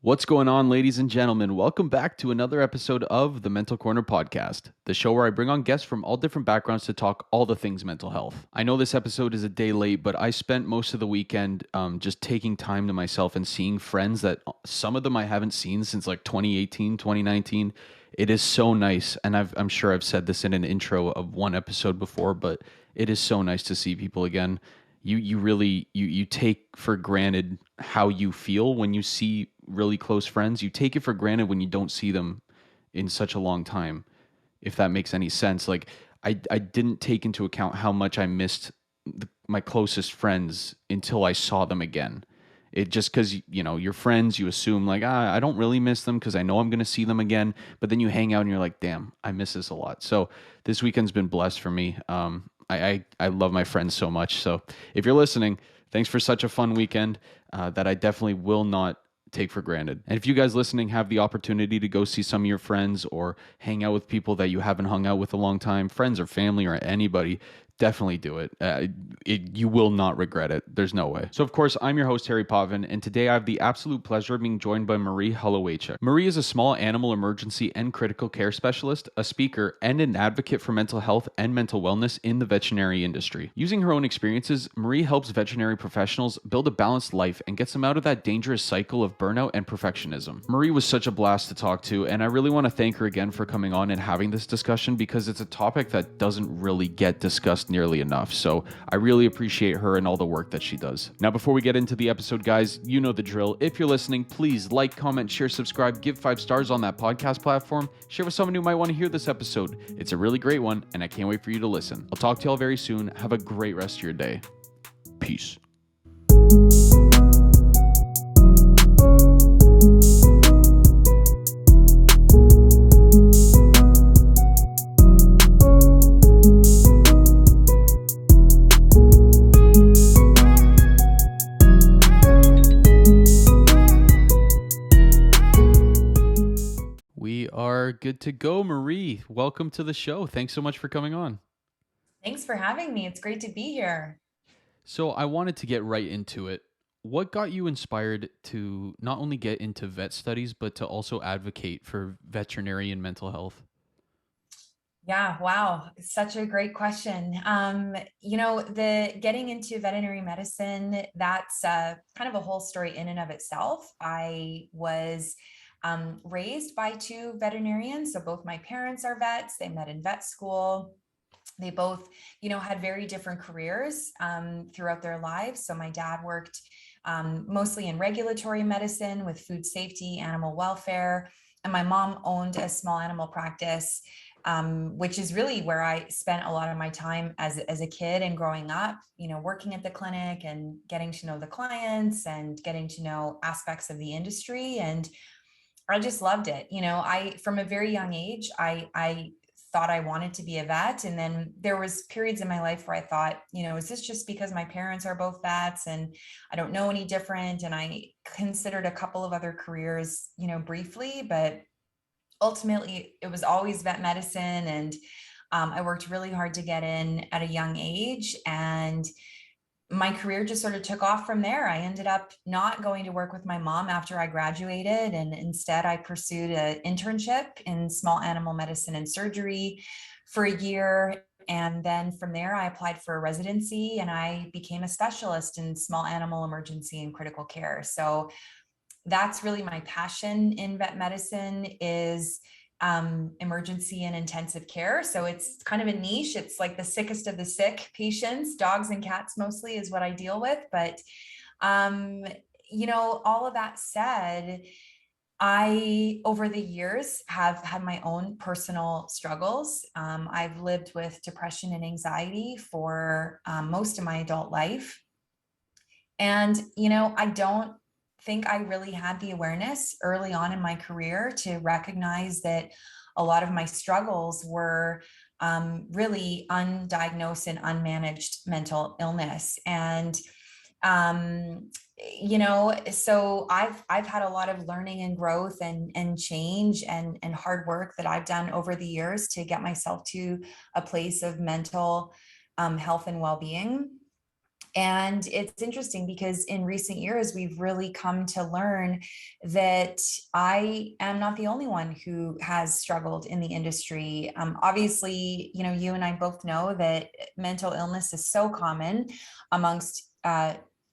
What's going on, ladies and gentlemen? Welcome back to another episode of the Mental Corner podcast, the show where I bring on guests from all different backgrounds to talk all the things mental health. I know this episode is a day late, but I spent most of the weekend just taking time to myself and seeing friends that some of them I haven't seen since like 2018, 2019. It is so nice, and I'm sure I've said this in an intro of one episode before, but it is so nice to see people again. You really you take for granted how you feel when you see really close friends. You take it for granted when you don't see them in such a long time, if that makes any sense. Like I didn't take into account how much I missed my closest friends until I saw them again. It just because your friends, you assume like, I don't really miss them because I know I'm going to see them again. But then you hang out and you're like, damn, I miss this a lot. So this weekend's been blessed for me. I love my friends so much. So if you're listening, thanks for such a fun weekend that I definitely will not take for granted. And if you guys listening have the opportunity to go see some of your friends or hang out with people that you haven't hung out with a long time, friends or family or anybody, definitely do it. You will not regret it. There's no way. So, of course, I'm your host, Harry Potvin, and today I have the absolute pleasure of being joined by Marie Holowaychuk. Marie is a small animal emergency and critical care specialist, a speaker, and an advocate for mental health and mental wellness in the veterinary industry. Using her own experiences, Marie helps veterinary professionals build a balanced life and gets them out of that dangerous cycle of burnout and perfectionism. Marie was such a blast to talk to, and I really want to thank her again for coming on and having this discussion because it's a topic that doesn't really get discussed nearly enough. So I really appreciate her and all the work that she does. Now, before we get into the episode, guys, you know the drill. If you're listening, please like, comment, share, subscribe, give 5 stars on that podcast platform. Share with someone who might want to hear this episode. It's a really great one, and I can't wait for you to listen. I'll talk to y'all very soon. Have a great rest of your day. Peace. We are good to go, Marie. Welcome to the show. Thanks so much for coming on. Thanks for having me. It's great to be here. So I wanted to get right into it. What got you inspired to not only get into vet studies, but to also advocate for veterinary and mental health? Yeah, wow. Such a great question. The getting into veterinary medicine, that's kind of a whole story in and of itself. I was raised by 2 veterinarians. So both my parents are vets. They met in vet school. They both, had very different careers throughout their lives. So my dad worked mostly in regulatory medicine with food safety, animal welfare, and my mom owned a small animal practice, which is really where I spent a lot of my time as a kid and growing up, working at the clinic and getting to know the clients and getting to know aspects of the industry. And I just loved it. From a very young age, I thought I wanted to be a vet. And then there was periods in my life where I thought, is this just because my parents are both vets and I don't know any different? And I considered a couple of other careers, briefly, but ultimately it was always vet medicine. And I worked really hard to get in at a young age, and my career just sort of took off from there. I ended up not going to work with my mom after I graduated, and instead I pursued an internship in small animal medicine and surgery for a year. And then from there, I applied for a residency and I became a specialist in small animal emergency and critical care. So that's really my passion in vet medicine is emergency and intensive care. So it's kind of a niche. It's like the sickest of the sick patients, dogs and cats mostly is what I deal with. But, all of that said, I, over the years, have had my own personal struggles. I've lived with depression and anxiety for most of my adult life. And, I don't think I really had the awareness early on in my career to recognize that a lot of my struggles were really undiagnosed and unmanaged mental illness. And, so I've had a lot of learning and growth and change and hard work that I've done over the years to get myself to a place of mental health and well-being. And it's interesting because in recent years, we've really come to learn that I am not the only one who has struggled in the industry. Obviously, you and I both know that mental illness is so common amongst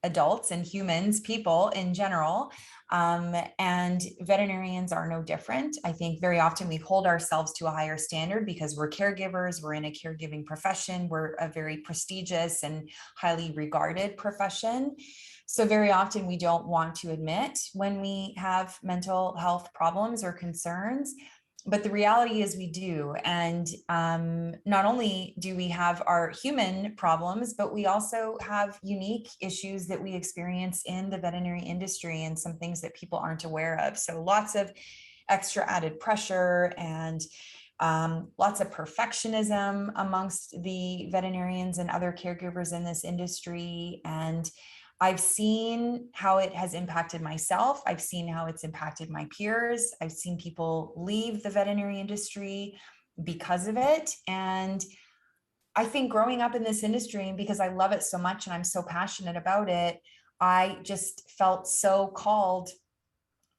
adults and humans, people in general. And veterinarians are no different. I think very often we hold ourselves to a higher standard because we're caregivers, we're in a caregiving profession, we're a very prestigious and highly regarded profession. So very often we don't want to admit when we have mental health problems or concerns. But the reality is we do. And not only do we have our human problems, but we also have unique issues that we experience in the veterinary industry and some things that people aren't aware of. So lots of extra added pressure and lots of perfectionism amongst the veterinarians and other caregivers in this industry. And I've seen how it has impacted myself. I've seen how it's impacted my peers. I've seen people leave the veterinary industry because of it. And I think growing up in this industry, and because I love it so much and I'm so passionate about it, I just felt so called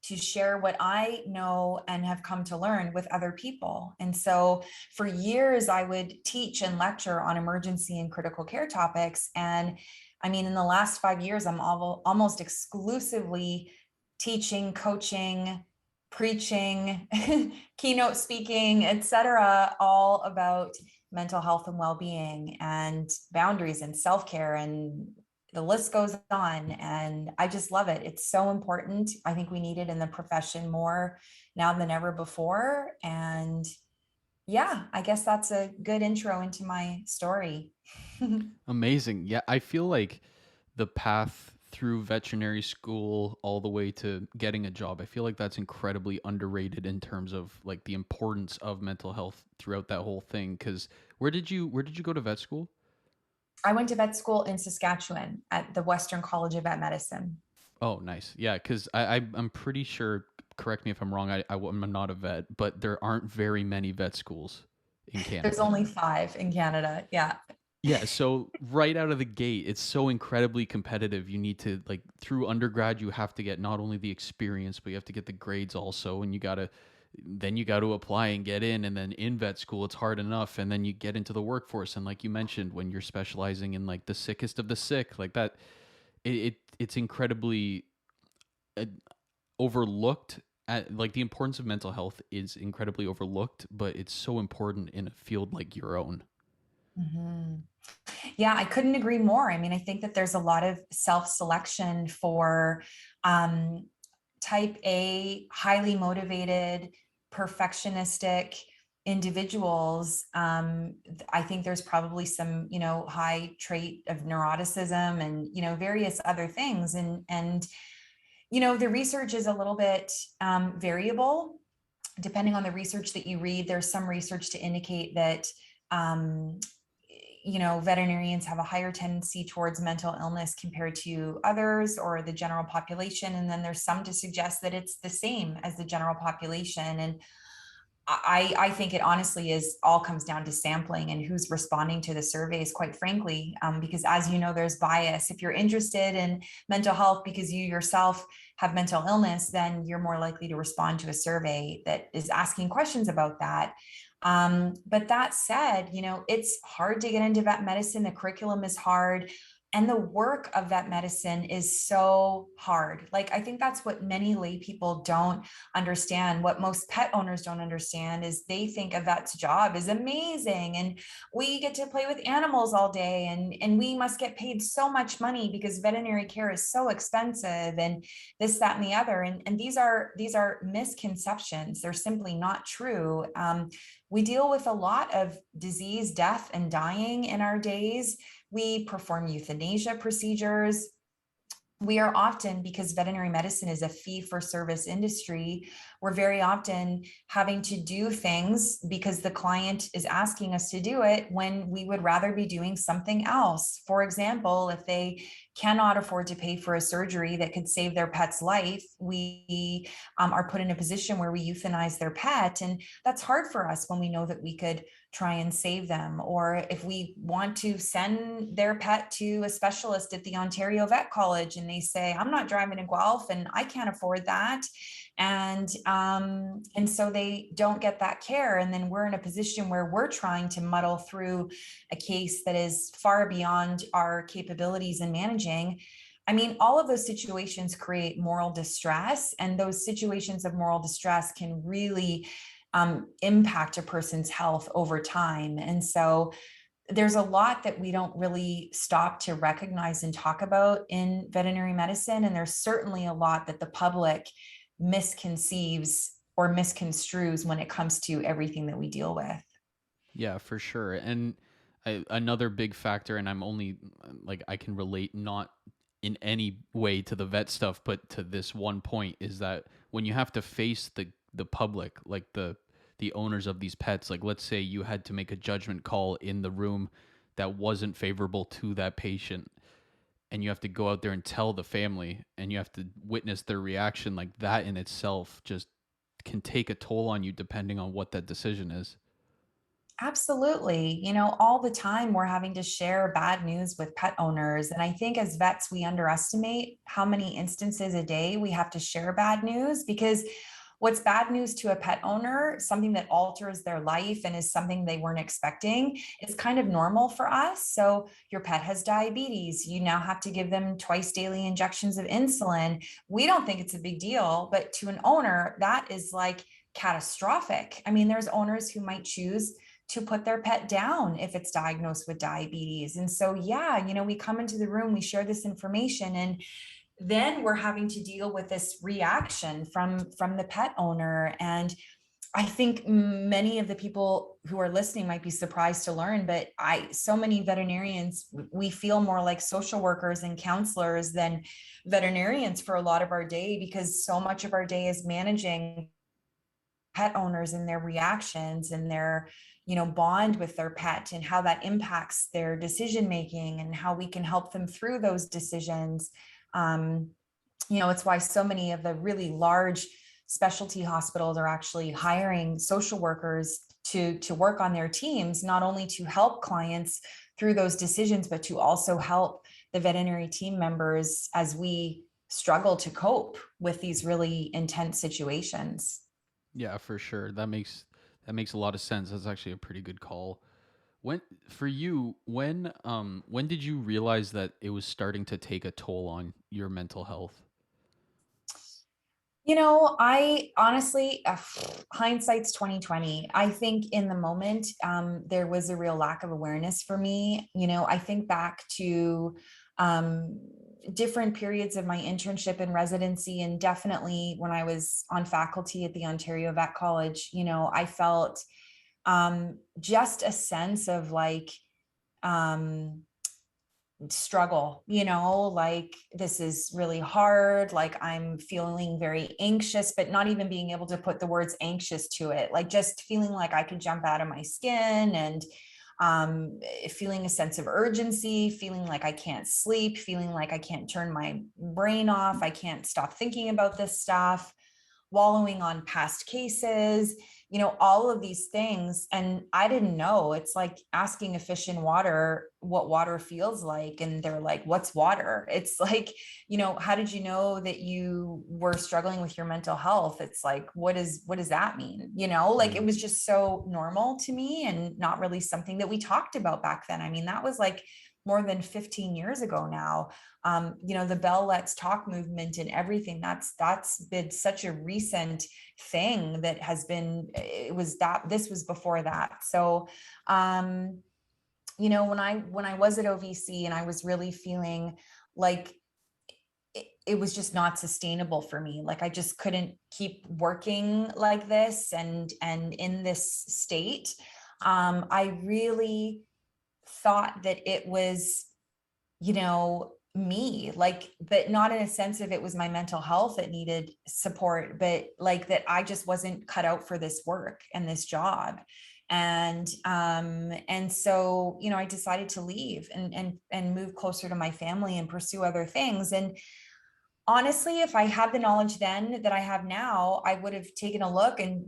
to share what I know and have come to learn with other people. And so for years, I would teach and lecture on emergency and critical care topics. And I mean, in the last 5 years, I'm almost exclusively teaching, coaching, preaching, keynote speaking, etc., all about mental health and well-being and boundaries and self-care, and the list goes on. And I just love it. It's so important. I think we need it in the profession more now than ever before. And yeah, I guess that's a good intro into my story. Amazing. Yeah, I feel like the path through veterinary school all the way to getting a job, I feel like that's incredibly underrated in terms of like the importance of mental health throughout that whole thing. Cause where did you go to vet school? I went to vet school in Saskatchewan at the Western College of Vet Medicine. Oh, nice. Yeah, because I'm pretty sure. Correct me if I'm wrong. I'm not a vet, but there aren't very many vet schools in There's Canada. only 5 in Canada. Yeah. Yeah, so right out of the gate, it's so incredibly competitive. You need to like through undergrad, you have to get not only the experience, but you have to get the grades also, and you got to apply and get in, and then in vet school, it's hard enough, and then you get into the workforce, and like you mentioned, when you're specializing in like the sickest of the sick, like that, it's incredibly uh, overlooked. At like the importance of mental health is incredibly overlooked, but it's so important in a field like your own. Mhm. Yeah, I couldn't agree more. I mean, I think that there's a lot of self-selection for um, type A, highly motivated, perfectionistic individuals. I think there's probably some, high trait of neuroticism and, various other things. And the research is a little bit variable depending on the research that you read. There's some research to indicate that um, veterinarians have a higher tendency towards mental illness compared to others or the general population. And then there's some to suggest that it's the same as the general population. And I think it honestly is all comes down to sampling and who's responding to the surveys, quite frankly, because as you know, there's bias. If you're interested in mental health because you yourself have mental illness, then you're more likely to respond to a survey that is asking questions about that. But that said, it's hard to get into vet medicine. The curriculum is hard. And the work of vet medicine is so hard. Like, I think that's what many lay people don't understand. What most pet owners don't understand is they think a vet's job is amazing. And we get to play with animals all day. And we must get paid so much money because veterinary care is so expensive and this, that, and the other. And these are misconceptions. They're simply not true. We deal with a lot of disease, death, and dying in our days. We perform euthanasia procedures. We are often, because veterinary medicine is a fee for service industry, we're very often having to do things because the client is asking us to do it when we would rather be doing something else. For example, if they cannot afford to pay for a surgery that could save their pet's life, we are put in a position where we euthanize their pet. And that's hard for us when we know that we could try and save them. Or if we want to send their pet to a specialist at the Ontario Vet College and they say, I'm not driving to Guelph and I can't afford that. And so they don't get that care. And then we're in a position where we're trying to muddle through a case that is far beyond our capabilities in managing. I mean, all of those situations create moral distress, and those situations of moral distress can really impact a person's health over time. And so there's a lot that we don't really stop to recognize and talk about in veterinary medicine. And there's certainly a lot that the public misconceives or misconstrues when it comes to everything that we deal with. Yeah, for sure. And another big factor, and I'm only like I can relate not in any way to the vet stuff, but to this one point is that when you have to face the public, like the owners of these pets, like let's say you had to make a judgment call in the room that wasn't favorable to that patient, and you have to go out there and tell the family, and you have to witness their reaction, like that in itself just can take a toll on you depending on what that decision is. Absolutely. All the time we're having to share bad news with pet owners. And I think as vets, we underestimate how many instances a day we have to share bad news, because what's bad news to a pet owner, something that alters their life and is something they weren't expecting, is kind of normal for us. So your pet has diabetes. You now have to give them twice daily injections of insulin. We don't think it's a big deal, but to an owner, that is like catastrophic. I mean, there's owners who might choose to put their pet down if it's diagnosed with diabetes. And so, yeah, we come into the room, we share this information, and then we're having to deal with this reaction from the pet owner. And I think many of the people who are listening might be surprised to learn, but so many veterinarians, we feel more like social workers and counselors than veterinarians for a lot of our day, because so much of our day is managing pet owners and their reactions and their bond with their pet, and how that impacts their decision making and how we can help them through those decisions. um, it's why so many of the really large specialty hospitals are actually hiring social workers to work on their teams, not only to help clients through those decisions, but to also help the veterinary team members as we struggle to cope with these really intense situations. Yeah, for sure. That makes a lot of sense. That's actually a pretty good call. When for you, when did you realize that it was starting to take a toll on your mental health? I honestly, hindsight's 2020. I think in the moment, there was a real lack of awareness for me. I think back to um, different periods of my internship and residency, and definitely when I was on faculty at the Ontario Vet College. I felt just a sense of like, um, struggle, like this is really hard, like I'm feeling very anxious, but not even being able to put the words anxious to it, like just feeling like I could jump out of my skin, and feeling a sense of urgency, feeling like I can't sleep, feeling like I can't turn my brain off, I can't stop thinking about this stuff, wallowing on past cases, all of these things. And I didn't know. It's like asking a fish in water what water feels like. And they're like, what's water? It's like, how did you know that you were struggling with your mental health? It's like, what does that mean? Like it Mm. was just so normal to me and not really something that we talked about back then. I mean, that was like more than 15 years ago now. The Bell Let's Talk movement and everything, that's been such a recent thing that has been, it was that, this was before that. So when I was at OVC and I was really feeling like it was just not sustainable for me, like I just couldn't keep working like this and in this state. I really thought that it was, me, like, but not in a sense of it was my mental health that needed support, but like that I just wasn't cut out for this work and this job. And so, I decided to leave and move closer to my family and pursue other things. And honestly, if I had the knowledge then that I have now, I would have taken a look and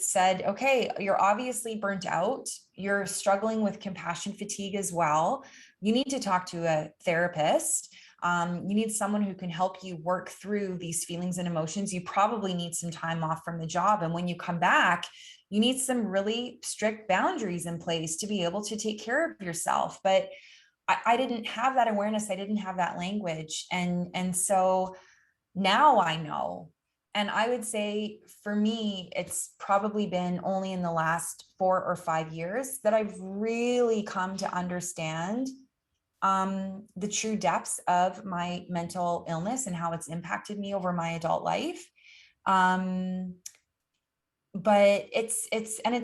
said, okay, you're obviously burnt out. You're struggling with compassion fatigue as well. You need to talk to a therapist. You need someone who can help you work through these feelings and emotions. You probably need some time off from the job. And when you come back, you need some really strict boundaries in place to be able to take care of yourself. But I didn't have that awareness. I didn't have that language. And so now I know. And I would say for me, it's probably been only in the last 4 or 5 years that I've really come to understand the true depths of my mental illness and how it's impacted me over my adult life. Um, but it's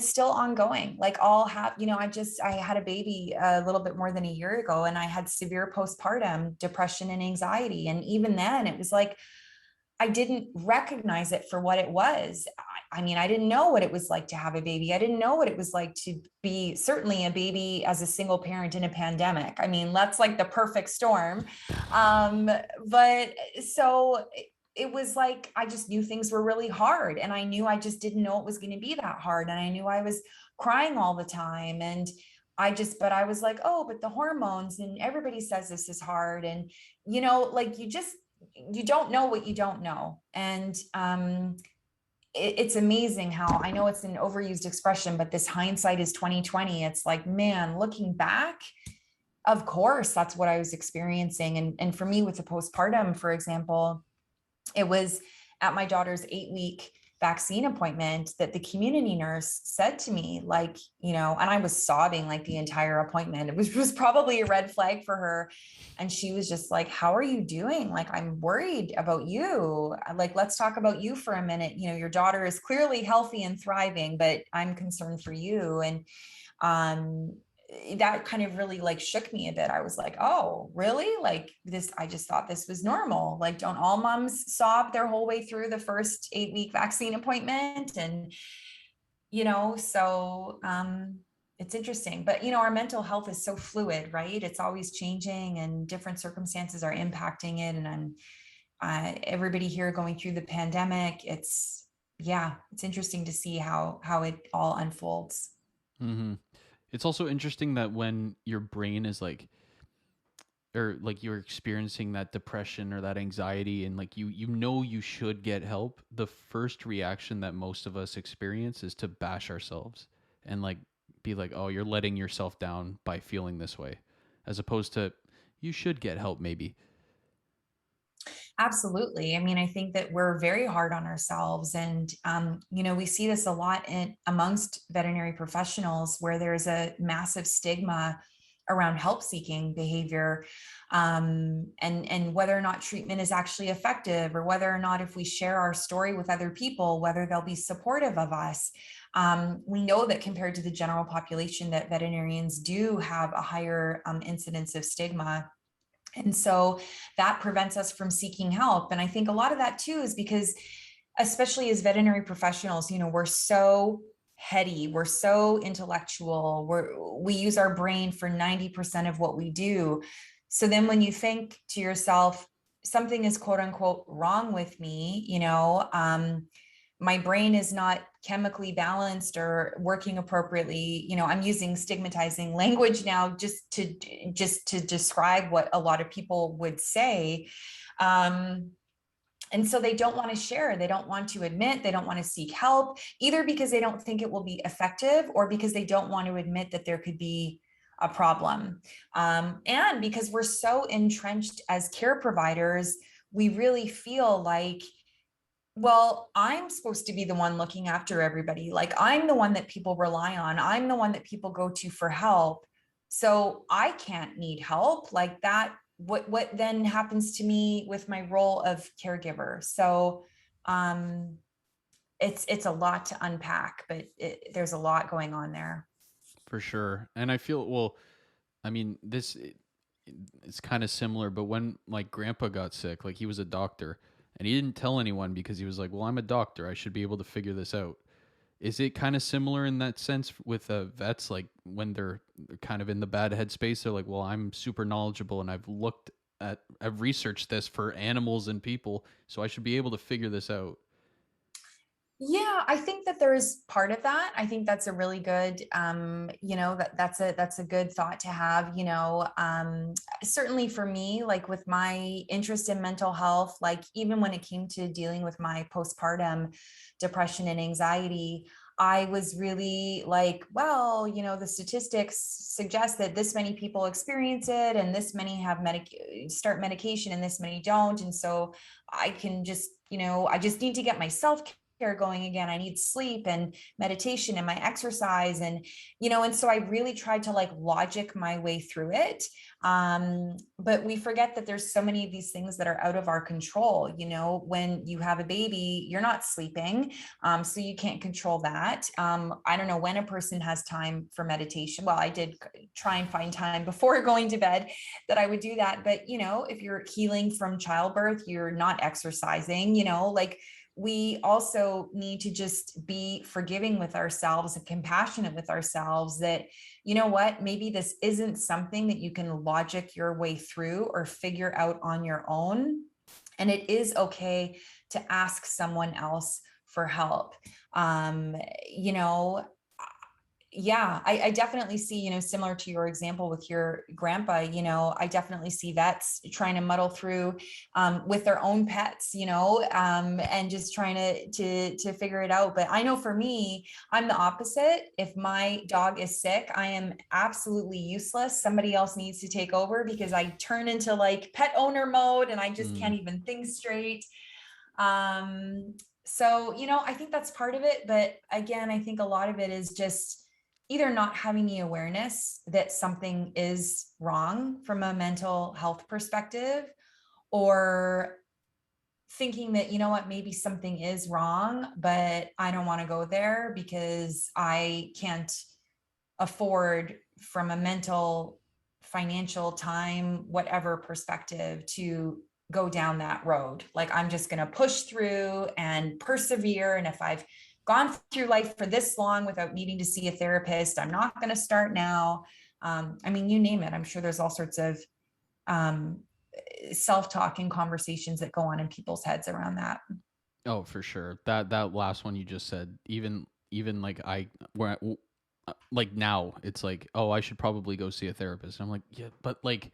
still ongoing. Like I'll have, I had a baby a little bit more than a year ago, and I had severe postpartum depression and anxiety. And even then it was like, I didn't recognize it for what it was. I mean, I didn't know what it was like to have a baby. I didn't know what it was like to be certainly a baby as a single parent in a pandemic. I mean, that's like the perfect storm. But so it was like, I just knew things were really hard, and I knew I just didn't know it was going to be that hard. And I knew I was crying all the time. And but I was like, oh, but the hormones, and everybody says this is hard. And, like you don't know what you don't know. And it's amazing how, I know it's an overused expression, but this hindsight is 2020. It's like, man, looking back, of course, that's what I was experiencing. And for me with the postpartum, for example, it was at my daughter's 8-week vaccine appointment that the community nurse said to me, like, and I was sobbing like the entire appointment. It was probably a red flag for her. And she was just like, how are you doing? Like, I'm worried about you. Like, let's talk about you for a minute. Your daughter is clearly healthy and thriving, but I'm concerned for you. And um that kind of really like shook me a bit. I was like, oh, really? Like this, I just thought this was normal. Like, don't all moms sob their whole way through the first 8-week vaccine appointment? And, so it's interesting. But, our mental health is so fluid, right? It's always changing, and different circumstances are impacting it. And everybody here going through the pandemic, yeah, it's interesting to see how it all unfolds. Hmm. It's also interesting that when your brain is like, or like you're experiencing that depression or that anxiety, and like you should get help, the first reaction that most of us experience is to bash ourselves and like be like, oh, you're letting yourself down by feeling this way, as opposed to you should get help maybe. Absolutely. I mean, I think that we're very hard on ourselves. And, we see this a lot amongst veterinary professionals, where there's a massive stigma around help seeking behavior, and whether or not treatment is actually effective, or whether or not, if we share our story with other people, whether they'll be supportive of us. We know that compared to the general population, that veterinarians do have a higher incidence of stigma. And so that prevents us from seeking help. And I think a lot of that too is because, especially as veterinary professionals, we're so heady, we're so intellectual, we use our brain for 90% of what we do. So then when you think to yourself, something is quote unquote wrong with me, my brain is not chemically balanced or working appropriately. I'm using stigmatizing language now just to describe what a lot of people would say. And so they don't want to share, they don't want to admit, they don't want to seek help, either because they don't think it will be effective, or because they don't want to admit that there could be a problem. And because we're so entrenched as care providers, we really feel like, well, I'm supposed to be the one looking after everybody. Like, I'm the one that people rely on. I'm the one that people go to for help. So I can't need help like that. What then happens to me with my role of caregiver? So um it's a lot to unpack, but there's a lot going on there. For sure. And I feel, well, I mean, it's kind of similar, but when like grandpa got sick, like he was a doctor and he didn't tell anyone because he was like, well, I'm a doctor, I should be able to figure this out. Is it kind of similar in that sense with vets? Like when they're kind of in the bad headspace, they're like, "Well, I'm super knowledgeable and I've researched this for animals and people, so I should be able to figure this out." Yeah, I think that there is part of that. I think that's a really good, that's a good thought to have. Certainly for me, like with my interest in mental health, like even when it came to dealing with my postpartum depression and anxiety, I was really like, well, the statistics suggest that this many people experience it, and this many have start medication, and this many don't, and so I can just, I just need to get myself care going again. I need sleep and meditation and my exercise. And so I really tried to like logic my way through it. But we forget that there's so many of these things that are out of our control. When you have a baby, you're not sleeping. So you can't control that. I don't know when a person has time for meditation. Well, I did try and find time before going to bed that I would do that. But, if you're healing from childbirth, you're not exercising, like we also need to just be forgiving with ourselves and compassionate with ourselves that, maybe this isn't something that you can logic your way through or figure out on your own. And it is okay to ask someone else for help. Um, you know, yeah, I definitely see, similar to your example with your grandpa, I definitely see vets trying to muddle through with their own pets, and just trying to figure it out. But I know for me, I'm the opposite. If my dog is sick, I am absolutely useless. Somebody else needs to take over because I turn into like pet owner mode and I just Mm. can't even think straight. So, I think that's part of it. But again, I think a lot of it is just either not having the awareness that something is wrong from a mental health perspective, or thinking that, maybe something is wrong, but I don't want to go there because I can't afford from a mental, financial, time, whatever perspective to go down that road. Like I'm just going to push through and persevere. And if I've gone through life for this long without needing to see a therapist, I'm not going to start now. I mean, you name it. I'm sure there's all sorts of um, self-talk and conversations that go on in people's heads around that. Oh, for sure. That last one you just said, even like like now it's like, oh, I should probably go see a therapist. I'm like, yeah, but like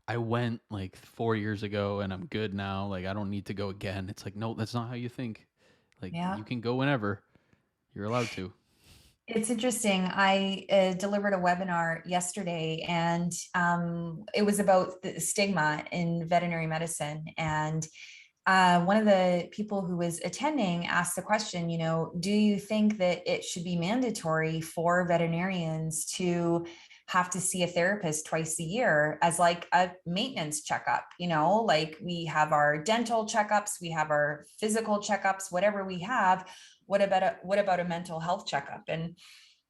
I went like 4 years ago and I'm good now. Like I don't need to go again. It's like, no, that's not how you think. Like Yeah. you can go whenever. You're allowed to. It's interesting. I delivered a webinar yesterday, and it was about the stigma in veterinary medicine. And one of the people who was attending asked the question, do you think that it should be mandatory for veterinarians to have to see a therapist twice a year as like a maintenance checkup? Like we have our dental checkups, we have our physical checkups, whatever we have. What about a mental health checkup? And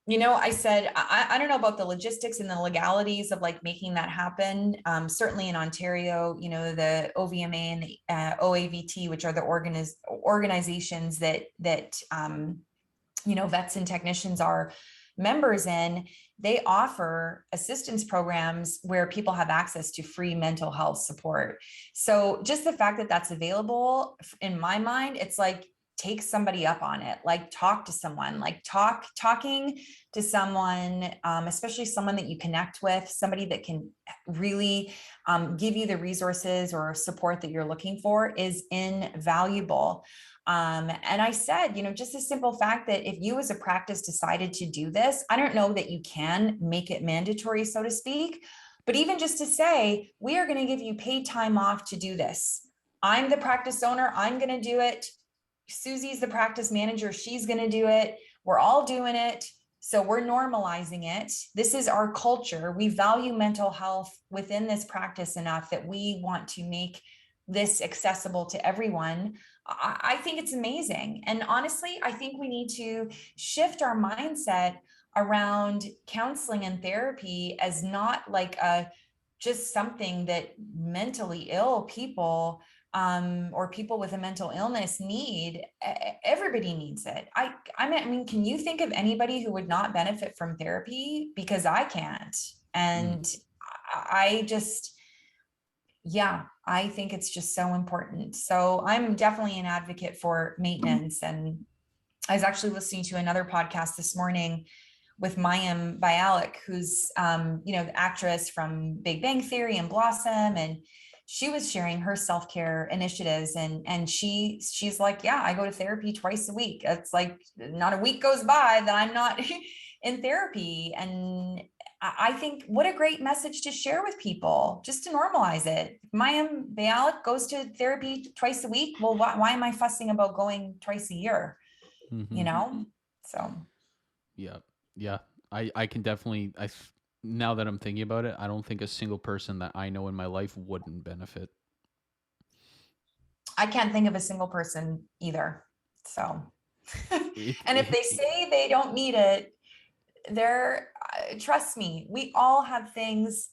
I said, I don't know about the logistics and the legalities of like making that happen. Certainly in Ontario, the OVMA and the OAVT, which are the organizations that vets and technicians are members in, they offer assistance programs where people have access to free mental health support. So just the fact that that's available, in my mind, it's like, take somebody up on it, like talk to someone, like talking to someone, especially someone that you connect with, somebody that can really give you the resources or support that you're looking for, is invaluable. And I said, just a simple fact that if you as a practice decided to do this, I don't know that you can make it mandatory, so to speak, but even just to say, we are going to give you paid time off to do this. I'm the practice owner. I'm going to do it. Susie's the practice manager. She's going to do it. We're all doing it. So we're normalizing it. This is our culture. We value mental health within this practice enough that we want to make this accessible to everyone. I think it's amazing. And honestly, I think we need to shift our mindset around counseling and therapy as not like a just something that mentally ill people or people with a mental illness need. Everybody needs it. I mean, can you think of anybody who would not benefit from therapy? Because I can't. And I just, yeah, I think it's just so important. So I'm definitely an advocate for maintenance. And I was actually listening to another podcast this morning with Mayim Bialik, who's the actress from Big Bang Theory and Blossom, and she was sharing her self-care initiatives, and she's like, yeah, I go to therapy twice a week. It's like not a week goes by that I'm not in therapy. And I think what a great message to share with people, just to normalize it. Mayim Bialik goes to therapy twice a week. Well, why am I fussing about going twice a year? So Yeah. Yeah. I can definitely, now that I'm thinking about it, I don't think a single person that I know in my life wouldn't benefit. I can't think of a single person either. So, and if they say they don't need it, trust me, we all have things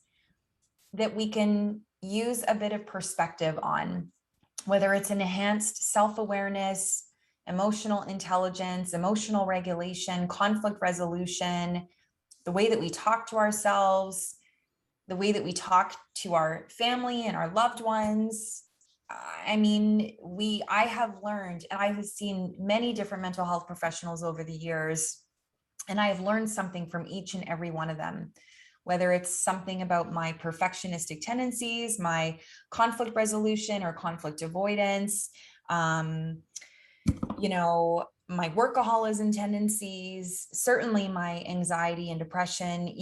that we can use a bit of perspective on, whether it's an enhanced self-awareness, emotional intelligence, emotional regulation, conflict resolution, the way that we talk to ourselves, the way that we talk to our family and our loved ones. I mean, I have learned, and I have seen many different mental health professionals over the years, and I have learned something from each and every one of them, whether it's something about my perfectionistic tendencies, my conflict resolution or conflict avoidance, my workaholism tendencies, certainly my anxiety and depression,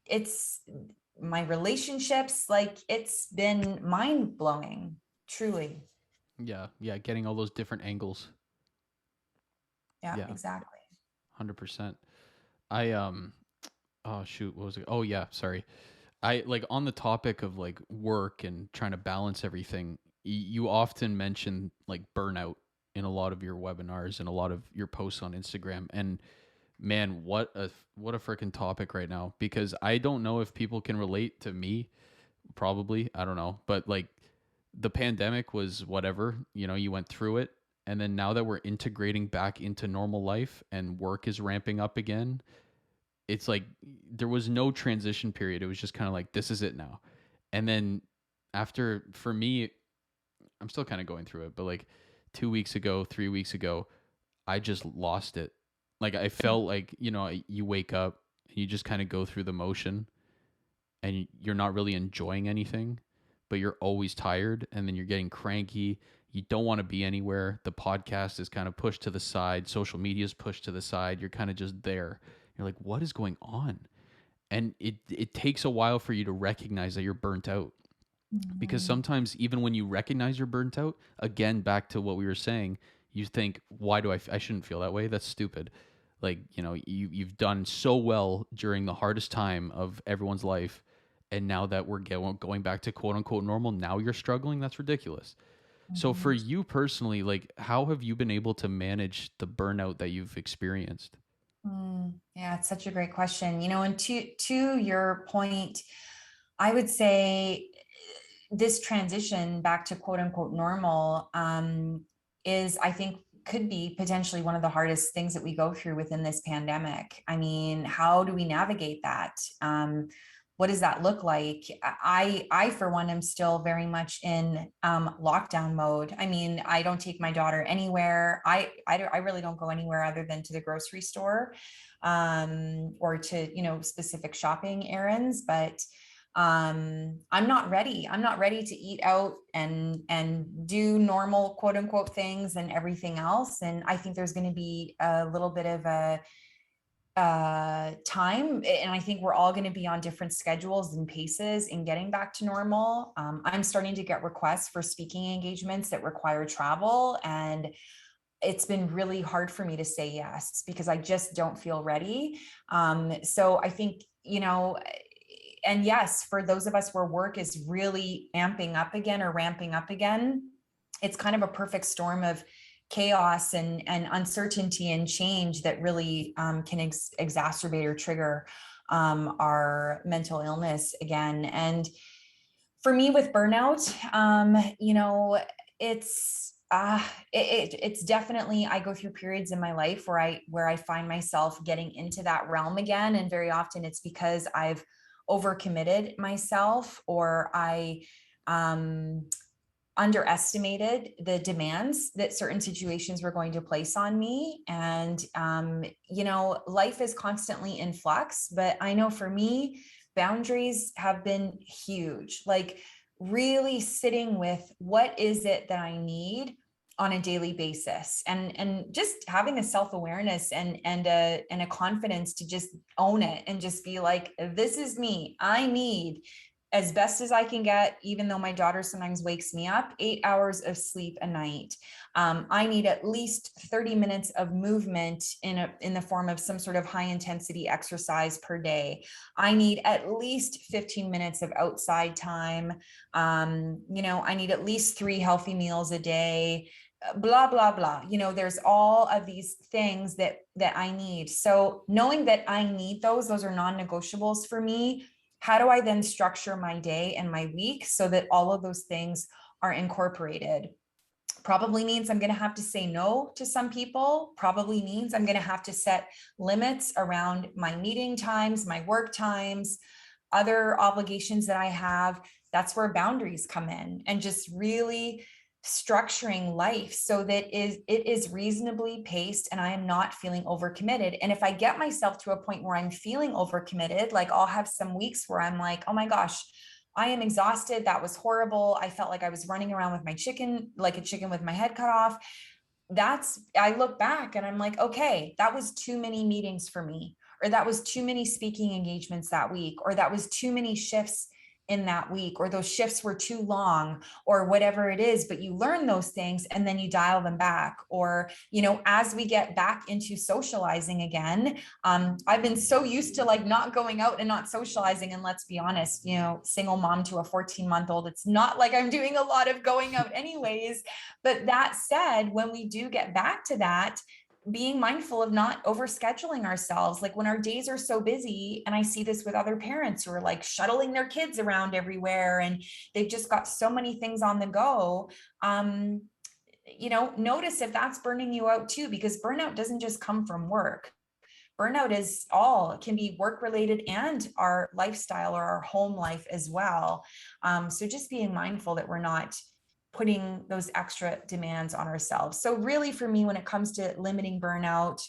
it's my relationships, like it's been mind blowing, truly. Yeah. Yeah. Getting all those different angles. Yeah, Yeah. exactly. 100%. I, oh shoot, what was it? Oh yeah, sorry. I like on the topic of like work and trying to balance everything, you often mention like burnout in a lot of your webinars and a lot of your posts on Instagram. And man, what a freaking topic right now, because I don't know if people can relate to me, probably, I don't know, but like the pandemic was whatever, you went through it, and then now that we're integrating back into normal life and work is ramping up again, it's like there was no transition period. It was just kind of like, this is it now. And then after, for me, I'm still kind of going through it, but like 2 weeks ago, 3 weeks ago, I just lost it. Like I felt like, you wake up and you just kind of go through the motion and you're not really enjoying anything, but you're always tired, and then you're getting cranky. You don't want to be anywhere. The podcast is kind of pushed to the side. Social media is pushed to the side. You're kind of just there. You're like, what is going on? And it takes a while for you to recognize that you're burnt out, because Mhm. sometimes even when you recognize you're burnt out, again, back to what we were saying, you think, why do I shouldn't feel that way? That's stupid. Like, you've done so well during the hardest time of everyone's life, and now that we're going back to quote unquote normal, now you're struggling. That's ridiculous. So for Mhm. you personally, like, how have you been able to manage the burnout that you've experienced? Yeah, it's such a great question. And to your point, I would say this transition back to quote unquote normal is, I think, could be potentially one of the hardest things that we go through within this pandemic. I mean, how do we navigate that? What does that look like? I for one, am still very much in lockdown mode. I mean, I don't take my daughter anywhere. I really don't go anywhere other than to the grocery store, or to, specific shopping errands. But I'm not ready to eat out and do normal quote unquote things and everything else. And I think there's going to be a little bit of a time, and I think we're all going to be on different schedules and paces in getting back to normal. I'm starting to get requests for speaking engagements that require travel, and it's been really hard for me to say yes because I just don't feel ready. So I think, and yes, for those of us where work is really amping up again or ramping up again, it's kind of a perfect storm of chaos and uncertainty and change that really can exacerbate or trigger our mental illness again. And For me with burnout, it's it's definitely, I go through periods in my life where I find myself getting into that realm again, and very often it's because I've overcommitted myself, or I um underestimated the demands that certain situations were going to place on me. And, life is constantly in flux. But I know for me, boundaries have been huge. Like, really sitting with what is it that I need on a daily basis, and just having a self-awareness and a confidence to just own it and just be like, this is me. I need, as best as I can get, even though my daughter sometimes wakes me up, 8 hours of sleep a night. I need at least 30 minutes of movement in the form of some sort of high intensity exercise per day. I need at least 15 minutes of outside time. I need at least 3 healthy meals a day. Blah blah blah. There's all of these things that I need. So knowing that I need those are non-negotiables for me. How do I then structure my day and my week so that all of those things are incorporated? Probably means I'm going to have to say no to some people. Probably means I'm going to have to set limits around my meeting times, my work times, other obligations that I have. That's where boundaries come in, and just really structuring life so that it is reasonably paced and I am not feeling overcommitted. And if I get myself to a point where I'm feeling overcommitted, like I'll have some weeks where I'm like, oh my gosh, I am exhausted. That was horrible. I felt like I was running around with my chicken, like a chicken with my head cut off. I look back and I'm like, okay, that was too many meetings for me, or that was too many speaking engagements that week, or that was too many shifts in that week, or those shifts were too long, or whatever it is. But you learn those things and then you dial them back. Or, as we get back into socializing again, I've been so used to like not going out and not socializing. And let's be honest, single mom to a 14-month-old, it's not like I'm doing a lot of going out anyways. But that said, when we do get back to that, being mindful of not overscheduling ourselves. Like when our days are so busy, and I see this with other parents who are like shuttling their kids around everywhere and they've just got so many things on the go. Notice if that's burning you out too, because burnout doesn't just come from work. Burnout it can be work related and our lifestyle or our home life as well. So just being mindful that we're not putting those extra demands on ourselves. So really for me, when it comes to limiting burnout,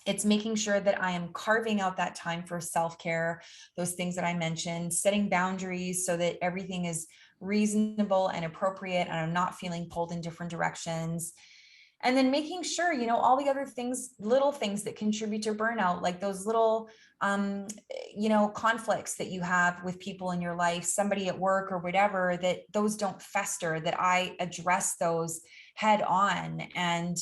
it's making sure that I am carving out that time for self-care, those things that I mentioned, setting boundaries so that everything is reasonable and appropriate and I'm not feeling pulled in different directions. And then making sure, all the other things, little things that contribute to burnout, like those little, conflicts that you have with people in your life, somebody at work or whatever, that those don't fester, that I address those head on. And,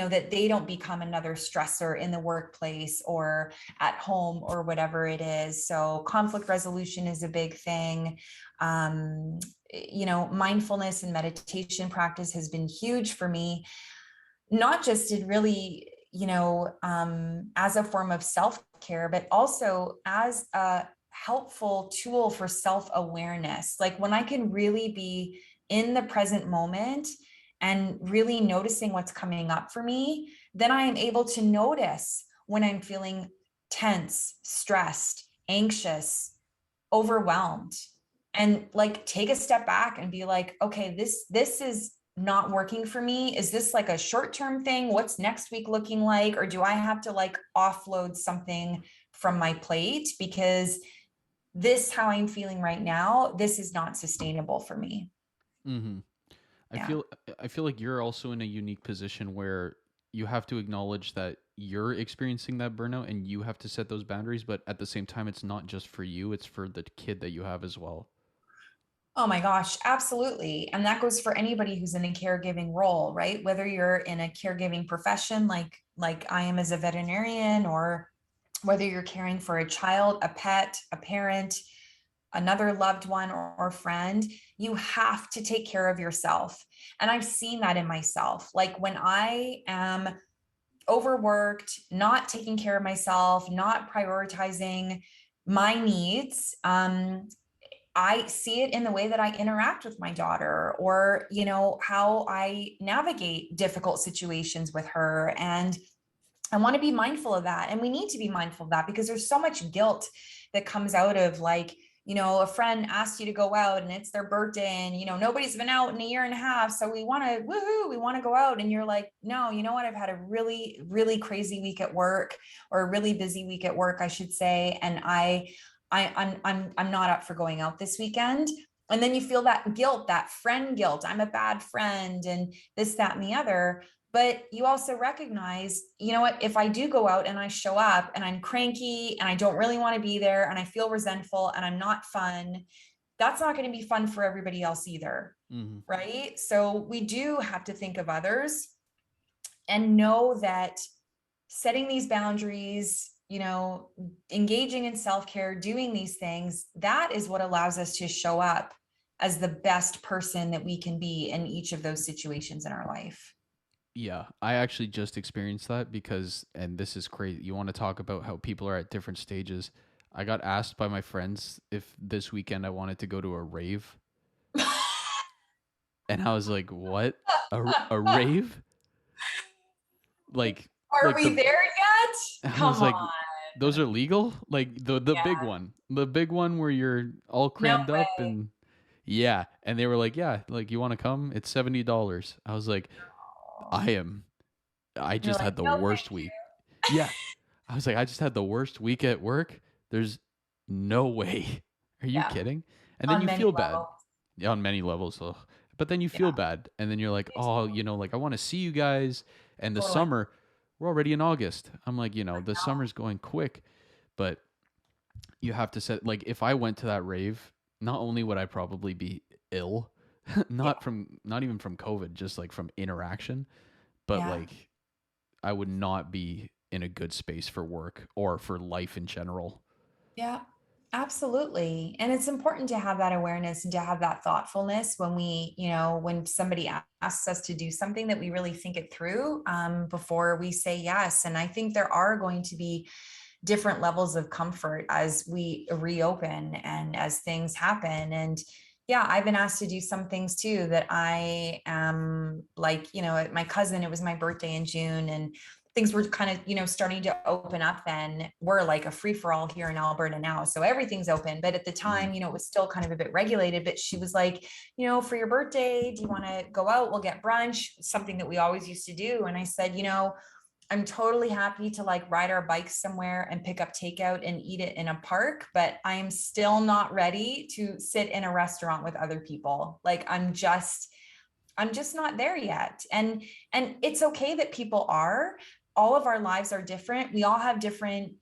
that they don't become another stressor in the workplace or at home or whatever it is. So conflict resolution is a big thing. Mindfulness and meditation practice has been huge for me, not just in really, as a form of self-care, but also as a helpful tool for self-awareness. Like when I can really be in the present moment and really noticing what's coming up for me, then I am able to notice when I'm feeling tense, stressed, anxious, overwhelmed, and like take a step back and be like, okay, this is not working for me. Is this like a short-term thing? What's next week looking like? Or do I have to like offload something from my plate because this, how I'm feeling right now, this is not sustainable for me. Hmm. I Yeah. feel I feel like you're also in a unique position where you have to acknowledge that you're experiencing that burnout and you have to set those boundaries, but at the same time it's not just for you, it's for the kid that you have as well. Oh my gosh, absolutely. And that goes for anybody who's in a caregiving role, right? Whether you're in a caregiving profession like I am as a veterinarian, or whether you're caring for a child, a pet, a parent, another loved one or friend, you have to take care of yourself. And I've seen that in myself. Like when I am overworked, not taking care of myself, not prioritizing my needs, I see it in the way that I interact with my daughter, or, how I navigate difficult situations with her. And I want to be mindful of that. And we need to be mindful of that because there's so much guilt that comes out of, like, a friend asked you to go out and it's their birthday and, nobody's been out in a year and a half. So we want to, woohoo, we want to go out. And you're like, no, you know what? I've had a really, really crazy week at work, or a really busy week at work, I should say. And I'm not up for going out this weekend. And then you feel that guilt, that friend guilt. I'm a bad friend and this, that, and the other. But you also recognize, you know what, if I do go out and I show up and I'm cranky and I don't really want to be there and I feel resentful and I'm not fun, that's not going to be fun for everybody else either. Mm-hmm. Right. So we do have to think of others and know that setting these boundaries, engaging in self-care, doing these things, that is what allows us to show up as the best person that we can be in each of those situations in our life. Yeah, I actually just experienced that because, and this is crazy. You want to talk about how people are at different stages. I got asked by my friends if this weekend I wanted to go to a rave. And I was like, what? A rave? Like, Are like we the, there yet? I Come was like, on. those are legal? Like the big Yeah. one, the big one where you're all No crammed up way. and yeah. And they were like, yeah, like you want to come? It's $70. I was like, I am, I You're just like, had the no, thank worst week. Yeah. I was like, I just had the worst week at work. There's no way. Are you. you Yeah. kidding? And then On you many feel bad. levels. Yeah, on many levels. Ugh. But then you feel Yeah. bad. And then you're like, Me oh, too. like I want to see you guys. And the Totally. summer, we're already in August. I'm like, the No. summer's going quick. But you have to set, like, if I went to that rave, not only would I probably be ill, Yeah. not even from COVID, just like from interaction, but Yeah. like I would not be in a good space for work or for life in general. Yeah. Absolutely. And it's important to have that awareness and to have that thoughtfulness when when somebody asks us to do something, that we really think it through before we say yes. And I think there are going to be different levels of comfort as we reopen and as things happen. And yeah, I've been asked to do some things too that I am like, my cousin, it was my birthday in June, and things were kind of, starting to open up. Then we're like a free for all here in Alberta now. So everything's open. But at the Mm. time, it was still kind of a bit regulated. But she was like, for your birthday, do you want to go out? We'll get brunch, something that we always used to do. And I said, I'm totally happy to like ride our bikes somewhere and pick up takeout and eat it in a park, but I'm still not ready to sit in a restaurant with other people. Like I'm just not there yet. And it's okay that people are. All of our lives are different. We all have different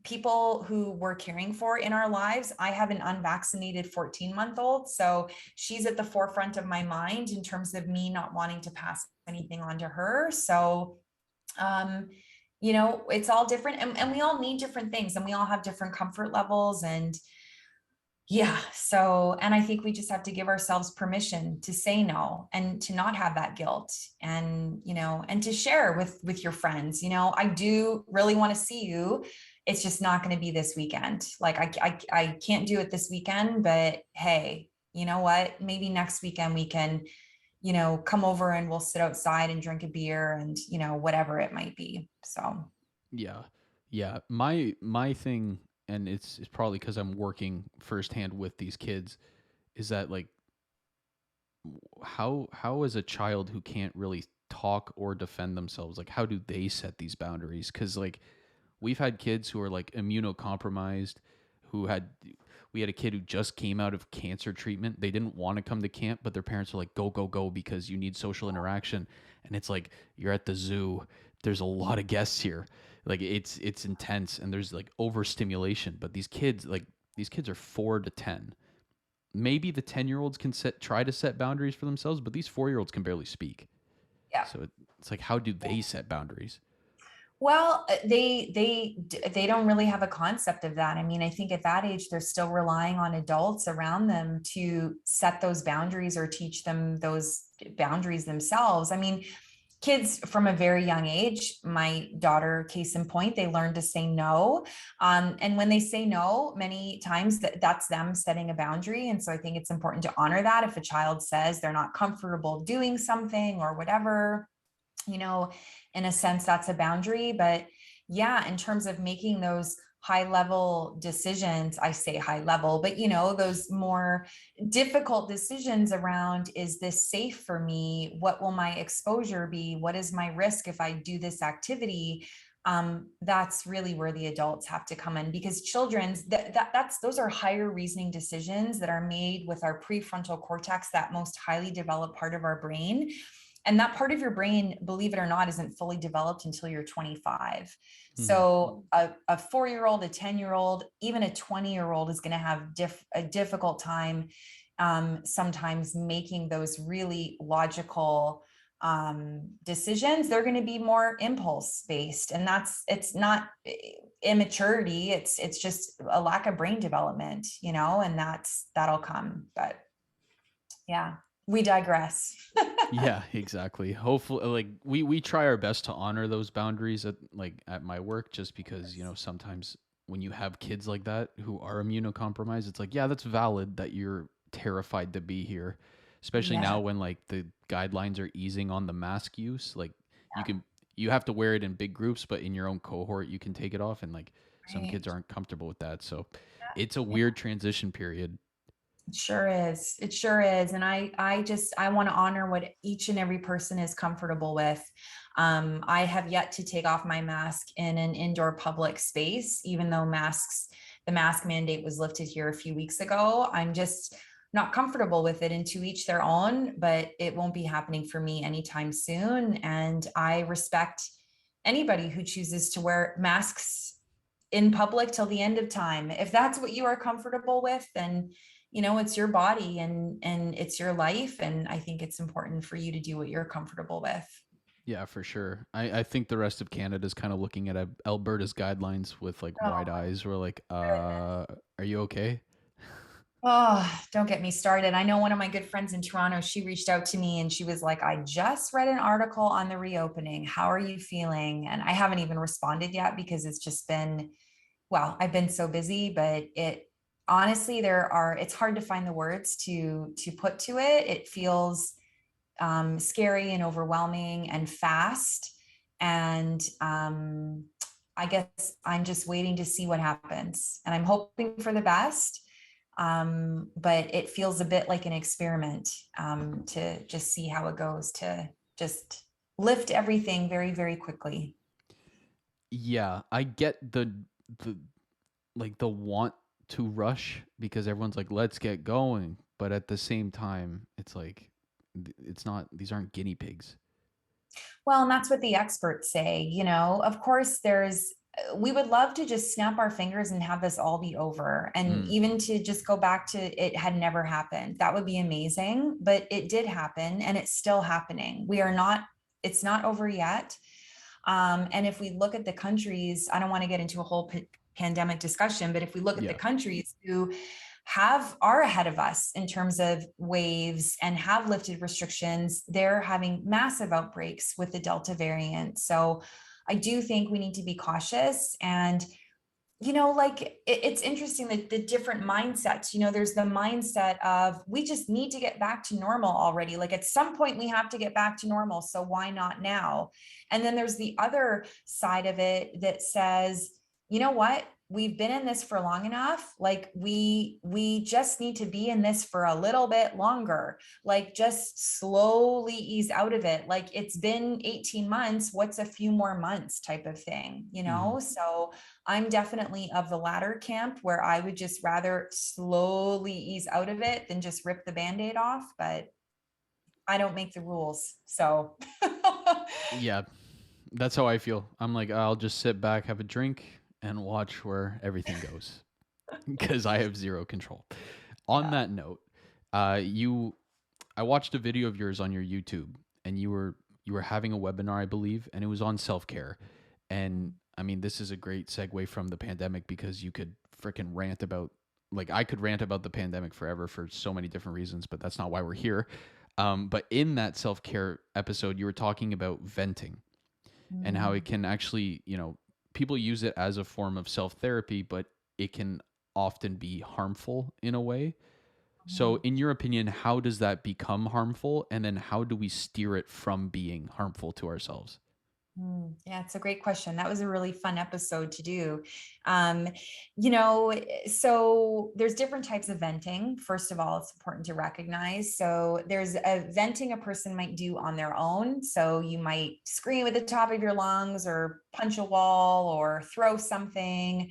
people who we're caring for in our lives. I have an unvaccinated 14-month-old, so she's at the forefront of my mind in terms of me not wanting to pass anything on to her. So um it's all different, and we all need different things, and we all have different comfort levels. And yeah, so, and I think we just have to give ourselves permission to say no and to not have that guilt, and and to share with your friends, I do really want to see you. It's just not going to be this weekend. Like I can't do it this weekend, but hey, you know what, maybe next weekend we can come over and we'll sit outside and drink a beer and, whatever it might be. So, Yeah. Yeah. My thing, and it's probably because I'm working firsthand with these kids, is that like how is a child who can't really talk or defend themselves, like how do they set these boundaries? Because like we've had kids who are like immunocompromised, who had we had a kid who just came out of cancer treatment. They didn't want to come to camp, but their parents were like, go, go, go, because you need social interaction. And it's like you're at the zoo. There's a lot of guests here. Like it's intense and there's like overstimulation. But these kids are 4 to 10. Maybe the 10-year-olds can try to set boundaries for themselves, but these 4-year-olds can barely speak. yeah. So it's like, how do they set boundaries? Well, they don't really have a concept of that. I mean, I think at that age they're still relying on adults around them to set those boundaries or teach them those boundaries themselves. I mean, kids from a very young age, my daughter, case in point, they learn to say no. And when they say no, many times that's them setting a boundary. And so I think it's important to honor that. If a child says they're not comfortable doing something or whatever, you know, in a sense, that's a boundary. But yeah, in terms of making those high level decisions, I say high level, but those more difficult decisions around, is this safe for me? What will my exposure be? What is my risk if I do this activity? That's really where the adults have to come in, because children's that's those are higher reasoning decisions that are made with our prefrontal cortex, that most highly developed part of our brain. And that part of your brain, believe it or not, isn't fully developed until you're 25. Hmm. So a 4-year-old, a 10-year-old, even a 20-year-old is going to have a difficult time sometimes making those really logical decisions. They're going to be more impulse based, and it's not immaturity. It's just a lack of brain development, and that'll come. But yeah, we digress. Yeah, exactly. Hopefully, like we try our best to honor those boundaries at my work, just because sometimes when you have kids like that who are immunocompromised, it's like, yeah, that's valid that you're terrified to be here, especially Yeah. now when like the guidelines are easing on the mask use. Like you can you have to wear it in big groups, but in your own cohort you can take it off, and like some Right. kids aren't comfortable with that. So it's a weird transition period. It sure is. It sure is. And I want to honor what each and every person is comfortable with. I have yet to take off my mask in an indoor public space, even though the mask mandate was lifted here a few weeks ago. I'm just not comfortable with it, and to each their own, but it won't be happening for me anytime soon. And I respect anybody who chooses to wear masks in public till the end of time. If that's what you are comfortable with, then it's your body and it's your life, and I think it's important for you to do what you're comfortable with. Yeah, for sure. I think the rest of Canada is kind of looking at Alberta's guidelines with like Oh, wide eyes. We're like, are you okay? oh, don't get me started. I know one of my good friends in Toronto, she reached out to me and she was like, I just read an article on the reopening. How are you feeling? And I haven't even responded yet because it's just been, well, I've been so busy, but it honestly, it's hard to find the words to put to it. It feels scary and overwhelming and fast. And I guess I'm just waiting to see what happens. And I'm hoping for the best. But it feels a bit like an experiment to just see how it goes, to just lift everything very, very quickly. Yeah, I get the the want to rush because everyone's like, let's get going, but at the same time, it's like it's not. These aren't guinea pigs. Well, and that's what the experts say. Of course, we would love to just snap our fingers and have this all be over. And Mm, even to just go back to it had never happened. That would be amazing. But it did happen and it's still happening. It's not over yet. And if we look at the countries, I don't want to get into a whole pandemic discussion, but if we look at the yeah. countries who are ahead of us in terms of waves and have lifted restrictions, they're having massive outbreaks with the Delta variant. So I do think we need to be cautious. And like it's interesting that the different mindsets, there's the mindset of we just need to get back to normal already. Like at some point we have to get back to normal. So why not now? And then there's the other side of it that says, you know what? We've been in this for long enough. Like we just need to be in this for a little bit longer. Like just slowly ease out of it. Like it's been 18 months. What's a few more months type of thing, Hmm. So I'm definitely of the latter camp where I would just rather slowly ease out of it than just rip the band-aid off, but I don't make the rules. So Yeah, that's how I feel. I'm like, I'll just sit back, have a drink, and watch where everything goes because I have zero control. On yeah. that note, you I watched a video of yours on your YouTube, and you were having a webinar, I believe, and it was on self care. And I mean, this is a great segue from the pandemic because you could freaking rant about, like, I could rant about the pandemic forever for so many different reasons, but that's not why we're here. But in that self-care episode, you were talking about venting and how it Mm, can actually, people use it as a form of self-therapy, but it can often be harmful in a way. So, mhm. in your opinion, how does that become harmful? And then how do we steer it from being harmful to ourselves? Yeah, it's a great question. That was a really fun episode to do. Um, you know, so there's different types of venting. First of all, it's important to recognize. So there's a venting a person might do on their own. So you might scream at the top of your lungs or punch a wall or throw something,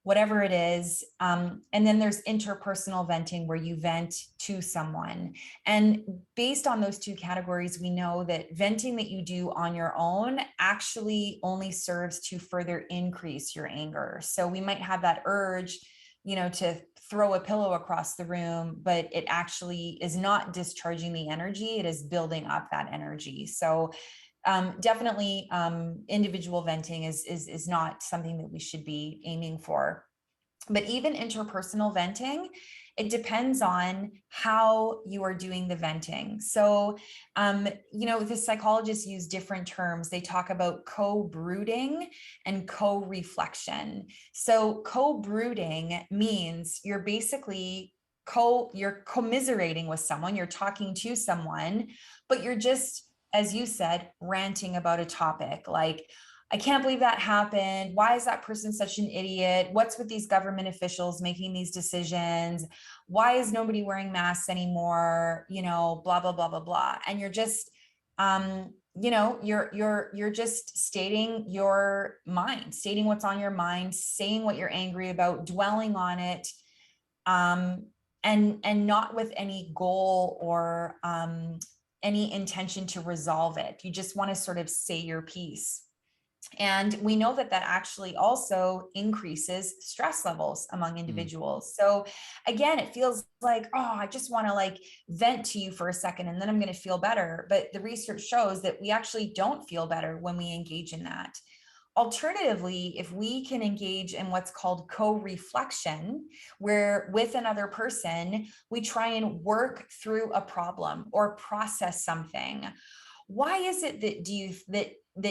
whatever it is. And then there's interpersonal venting where you vent to someone. And based on those two categories, we know that venting that you do on your own actually only serves to further increase your anger. So we might have that urge, to throw a pillow across the room, but it actually is not discharging the energy. It is building up that energy. So definitely individual venting is not something that we should be aiming for. But even interpersonal venting, it depends on how you are doing the venting. So the psychologists use different terms. They talk about co-brooding and co-reflection. So co-brooding means you're basically you're commiserating with someone, you're talking to someone, but you're just, as you said, ranting about a topic like, I can't believe that happened. Why is that person such an idiot? What's with these government officials making these decisions? Why is nobody wearing masks anymore? Blah blah blah blah blah. And you're just you're just stating your mind, stating what's on your mind, saying what you're angry about, dwelling on it, um, and not with any goal or any intention to resolve it. You just want to sort of say your piece. And we know that that actually also increases stress levels among Mm. individuals. So again, it feels like, oh, I just want to like vent to you for a second and then I'm going to feel better. But the research shows that we actually don't feel better when we engage in that. Alternatively, if we can engage in what's called co-reflection, where with another person, we try and work through a problem or process something. Why is it that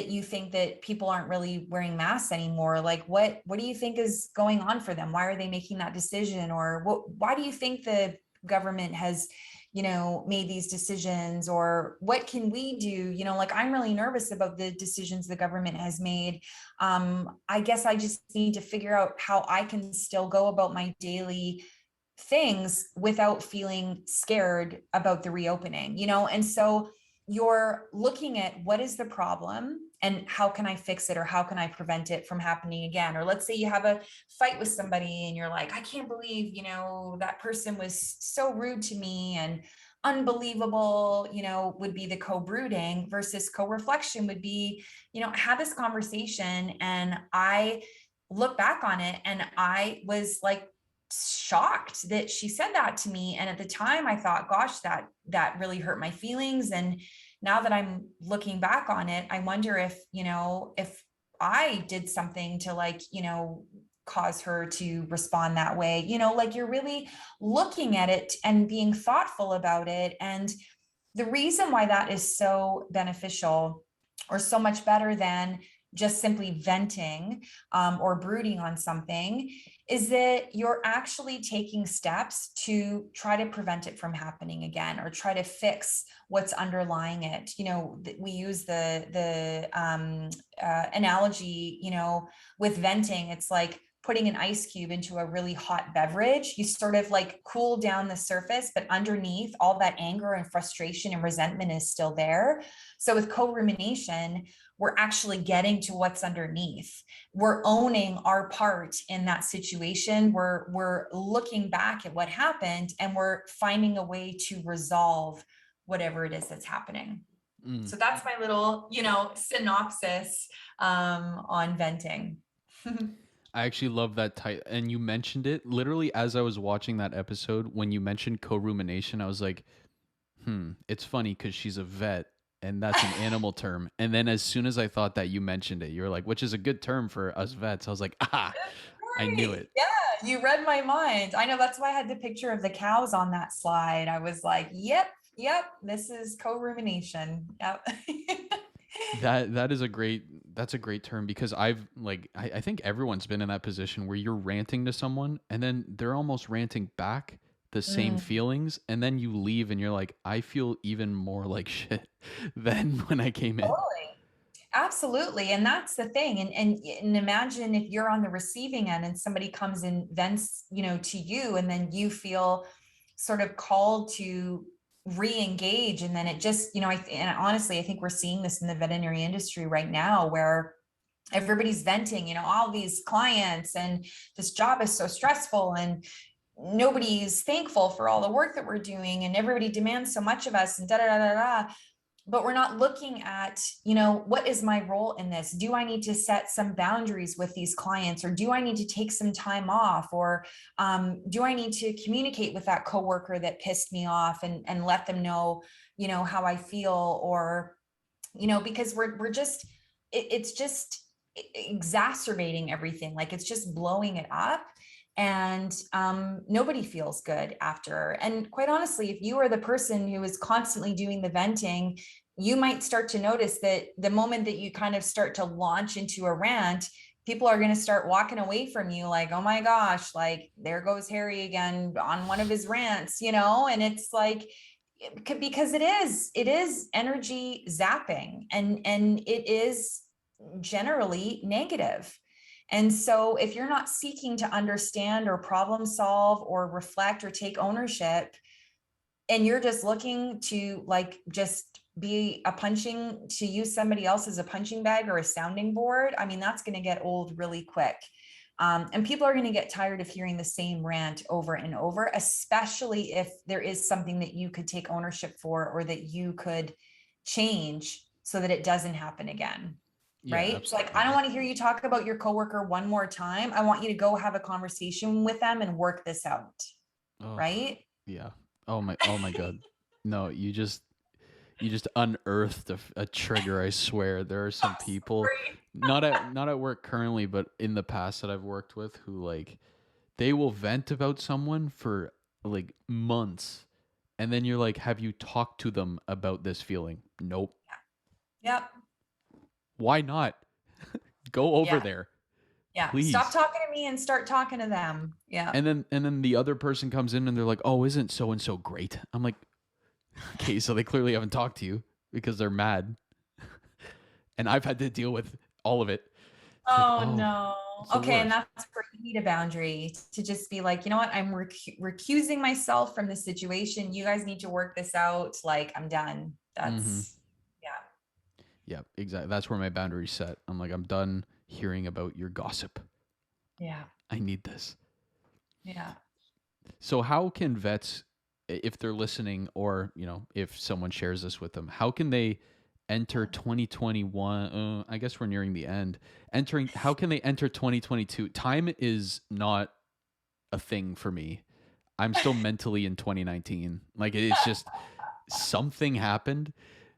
you think that people aren't really wearing masks anymore? Like what do you think is going on for them? Why are they making that decision? Or why do you think the government has made these decisions? Or what can we do? Like, I'm really nervous about the decisions the government has made. I guess I just need to figure out how I can still go about my daily things without feeling scared about the reopening. And so you're looking at what is the problem and how can I fix it, or how can I prevent it from happening again? Or let's say you have a fight with somebody and you're like, I can't believe, that person was so rude to me and unbelievable, would be the co-brooding, versus co-reflection would be, have this conversation and I look back on it and I was like shocked that she said that to me, and at the time I thought, gosh, that really hurt my feelings. And now that I'm looking back on it, I wonder if I did something to like cause her to respond that way. Like, you're really looking at it and being thoughtful about it. And the reason why that is so beneficial, or so much better than just simply venting or brooding on something, is that you're actually taking steps to try to prevent it from happening again, or try to fix what's underlying it. We use the analogy, with venting. It's like putting an ice cube into a really hot beverage. You sort of like cool down the surface, but underneath, all that anger and frustration and resentment is still there. So with co-rumination, we're actually getting to what's underneath. We're owning our part in that situation. We're looking back at what happened and we're finding a way to resolve whatever it is that's happening. Mm. So that's my little, synopsis on venting. I actually love that title. And you mentioned it literally as I was watching that episode. When you mentioned co rumination, I was like, it's funny because she's a vet and that's an animal term. And then as soon as I thought that, you mentioned it, you were like, which is a good term for us vets. I was like, I knew Right. it. Yeah, you read my mind. I know, that's why I had the picture of the cows on that slide. I was like, yep, Yep, this is co-rumination. Yep. That's a great term because I think everyone's been in that position where you're ranting to someone and then they're almost ranting back the same Mm, feelings, and then you leave and you're like, I feel even more like shit than when I came in. totally. Absolutely. And that's the thing. And imagine if you're on the receiving end and somebody comes and vents, to you, and then you feel sort of called to re-engage. And then it just, and honestly, I think we're seeing this in the veterinary industry right now where everybody's venting, all these clients, and this job is so stressful, and nobody's thankful for all the work that we're doing, and everybody demands so much of us, and da da da da da. But we're not looking at, what is my role in this? Do I need to set some boundaries with these clients, or do I need to take some time off, or do I need to communicate with that coworker that pissed me off, and let them know, how I feel, or, because we're just, it's just exacerbating everything. Like, it's just blowing it up. And nobody feels good after. And quite honestly, if you are the person who is constantly doing the venting, you might start to notice that the moment that you kind of start to launch into a rant, people are going to start walking away from you like, oh my gosh, like there goes Harry again on one of his rants, and it's like, because it is energy zapping, and it is generally negative. And so if you're not seeking to understand or problem solve or reflect or take ownership, and you're just looking to like just be to use somebody else as a punching bag or a sounding board, I mean, that's going to get old really quick. And people are going to get tired of hearing the same rant over and over, especially if there is something that you could take ownership for, or that you could change so that it doesn't happen again. Yeah, Right. So, like, I don't absolutely. want to hear you talk about your coworker one more time. I want you to go have a conversation with them and work this out. Oh, Right. yeah. Oh my God. No, you just unearthed a trigger. I swear, there are some people, Sorry. not at work currently, but in the past that I've worked with, who like they will vent about someone for like months, and then you're like, have you talked to them about this feeling? Nope. Yep. Why not? Go over Yeah. there, Yeah. Stop please. talking to me and start talking to them. Yeah. And then the other person comes in and they're like, oh, isn't so and so great? I'm like, okay, so they clearly haven't talked to you because they're mad, and I've had to deal with all of it. It's like, Oh oh, no. it's the Okay, and worst. that's where you need a boundary to just be like, you know what? I'm recusing myself from the situation. You guys need to work this out. Like, I'm done. Mm-hmm. Yeah, Yeah, exactly. That's where my boundaries set. I'm like, I'm done hearing about your gossip. yeah, I need this. yeah, So, how can vets, if they're listening, or if someone shares this with them, how can they enter 2021? I guess we're nearing the end. How can they enter 2022? Time is not a thing for me. I'm still mentally in 2019. Like, it's just something happened.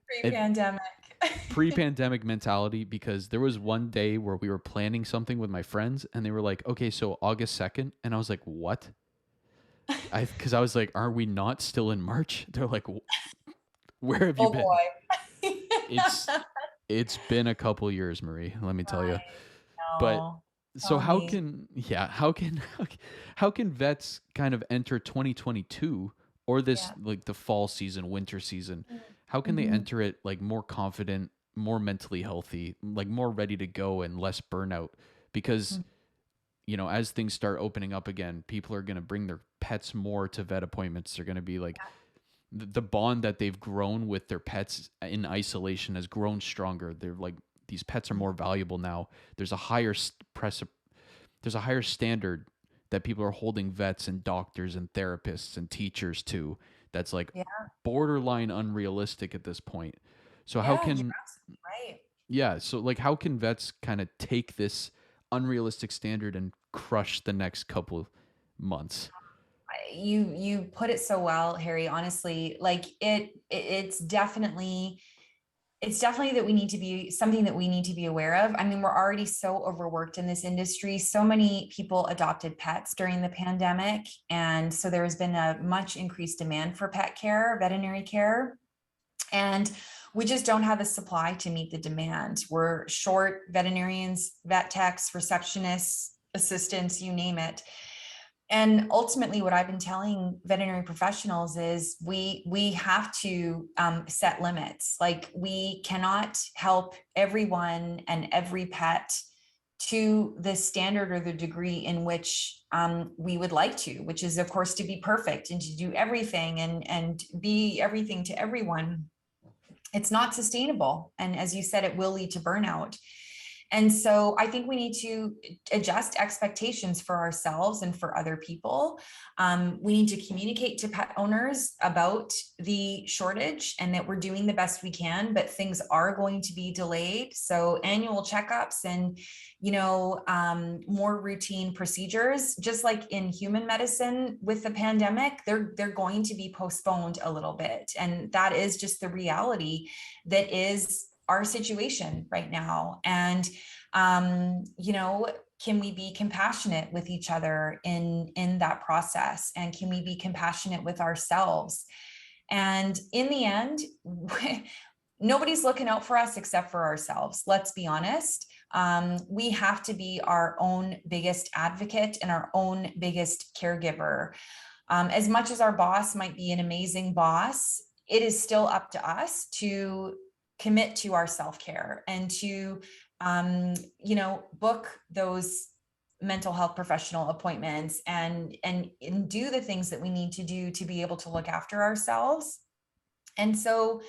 It, pre-pandemic. Pre-pandemic mentality, because there was one day where we were planning something with my friends and they were like, okay, so August 2nd. And I was like, what? Because I was like, are we not still in March? They're like, where have you Oh been? boy. It's it's been a couple years, Marie, let me tell you. I But know. so Tell me. how can vets kind of enter 2022, or this Yeah. like the fall season, winter season? How can they Mhm. enter it like more confident, more mentally healthy, like more ready to go and less burnout? Because as things start opening up again, people are going to bring their pets more to vet appointments. They're going to be like, the bond that they've grown with their pets in isolation has grown stronger. They're like, these pets are more valuable now. There's a higher there's a higher standard that people are holding vets and doctors and therapists and teachers to, that's like Yeah. borderline unrealistic at this point. So how Yeah, you're can absolutely right. yeah, so like how can vets kind of take this unrealistic standard and crush the next couple months? You put it so well, Harry. Honestly, like it's definitely It's definitely that we need to be something that we need to be aware of. I mean, we're already so overworked in this industry. So many people adopted pets during the pandemic. And so there has been a much increased demand for pet care, veterinary care. And we just don't have the supply to meet the demand. We're short veterinarians, vet techs, receptionists, assistants, you name it. And ultimately, what I've been telling veterinary professionals is we have to set limits. Like, we cannot help everyone and every pet to the standard or the degree in which we would like to, which is, of course, to be perfect and to do everything and be everything to everyone. It's not sustainable. And as you said, it will lead to burnout. And so I think we need to adjust expectations for ourselves and for other people. We need to communicate to pet owners about the shortage and that we're doing the best we can, but things are going to be delayed. So annual checkups and, more routine procedures, just like in human medicine with the pandemic, they're going to be postponed a little bit. And that is just the reality that is our situation right now. And can we be compassionate with each other in that process? And can we be compassionate with ourselves? And in the end, nobody's looking out for us except for ourselves. Let's be honest. We have to be our own biggest advocate and our own biggest caregiver. As much as our boss might be an amazing boss, it is still up to us to commit to our self-care and to, book those mental health professional appointments and do the things that we need to do to be able to look after ourselves. And so,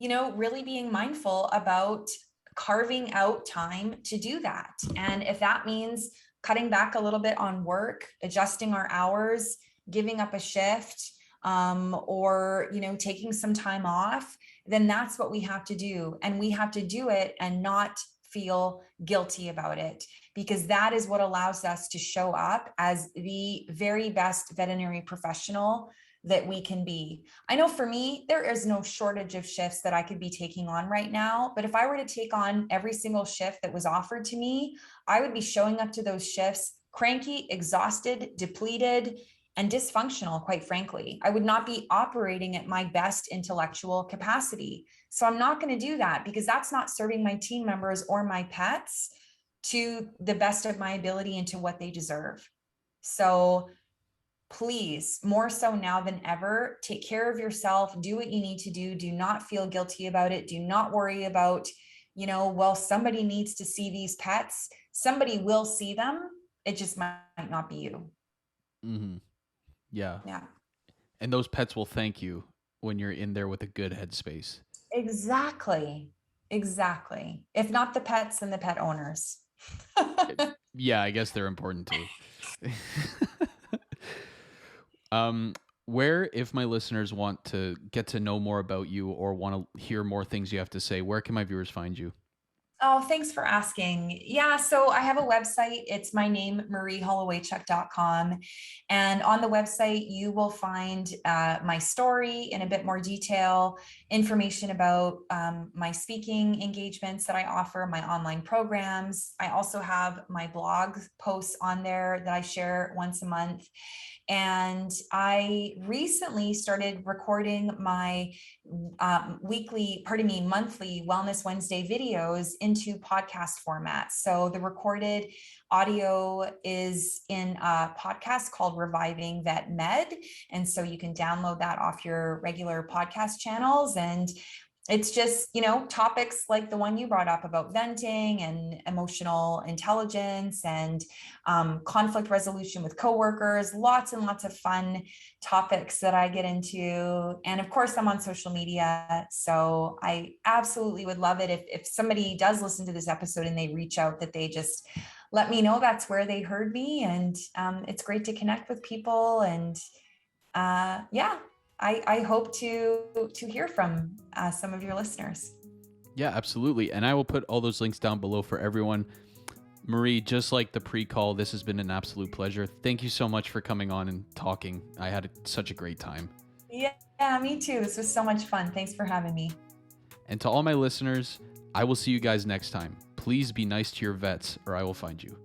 really being mindful about carving out time to do that. And if that means cutting back a little bit on work, adjusting our hours, giving up a shift, or taking some time off, then that's what we have to do. And we have to do it and not feel guilty about it, because that is what allows us to show up as the very best veterinary professional that we can be. I know for me, there is no shortage of shifts that I could be taking on right now, but if I were to take on every single shift that was offered to me, I would be showing up to those shifts cranky, exhausted, depleted, and dysfunctional, quite frankly. I would not be operating at my best intellectual capacity. So I'm not going to do that, because that's not serving my team members or my pets to the best of my ability and to what they deserve. So please, more so now than ever, take care of yourself, do what you need to do. Do not feel guilty about it. Do not worry about, well, somebody needs to see these pets. Somebody will see them. It just might not be you. Mm-hmm. Yeah. Yeah. And those pets will thank you when you're in there with a good headspace. Exactly. Exactly. If not the pets, then the pet owners. Yeah, I guess they're important too. Where, if my listeners want to get to know more about you or want to hear more things you have to say, where can my viewers find you? Oh, thanks for asking. Yeah, so I have a website. It's my name, Holowaychuk.com. And on the website, you will find my story in a bit more detail, information about my speaking engagements that I offer, my online programs. I also have my blog posts on there that I share once a month. And I recently started recording my monthly Wellness Wednesday videos into podcast format. So the recorded audio is in a podcast called Reviving Vet Med. And so you can download that off your regular podcast channels. And it's just, topics like the one you brought up about venting and emotional intelligence and conflict resolution with coworkers, lots and lots of fun topics that I get into. And of course, I'm on social media. So I absolutely would love it if somebody does listen to this episode and they reach out, that they just let me know that's where they heard me. And it's great to connect with people. And I hope to hear from some of your listeners. Yeah, absolutely. And I will put all those links down below for everyone. Marie, just like the pre-call, this has been an absolute pleasure. Thank you so much for coming on and talking. I had such a great time. Yeah, me too. This was so much fun. Thanks for having me. And to all my listeners, I will see you guys next time. Please be nice to your vets or I will find you.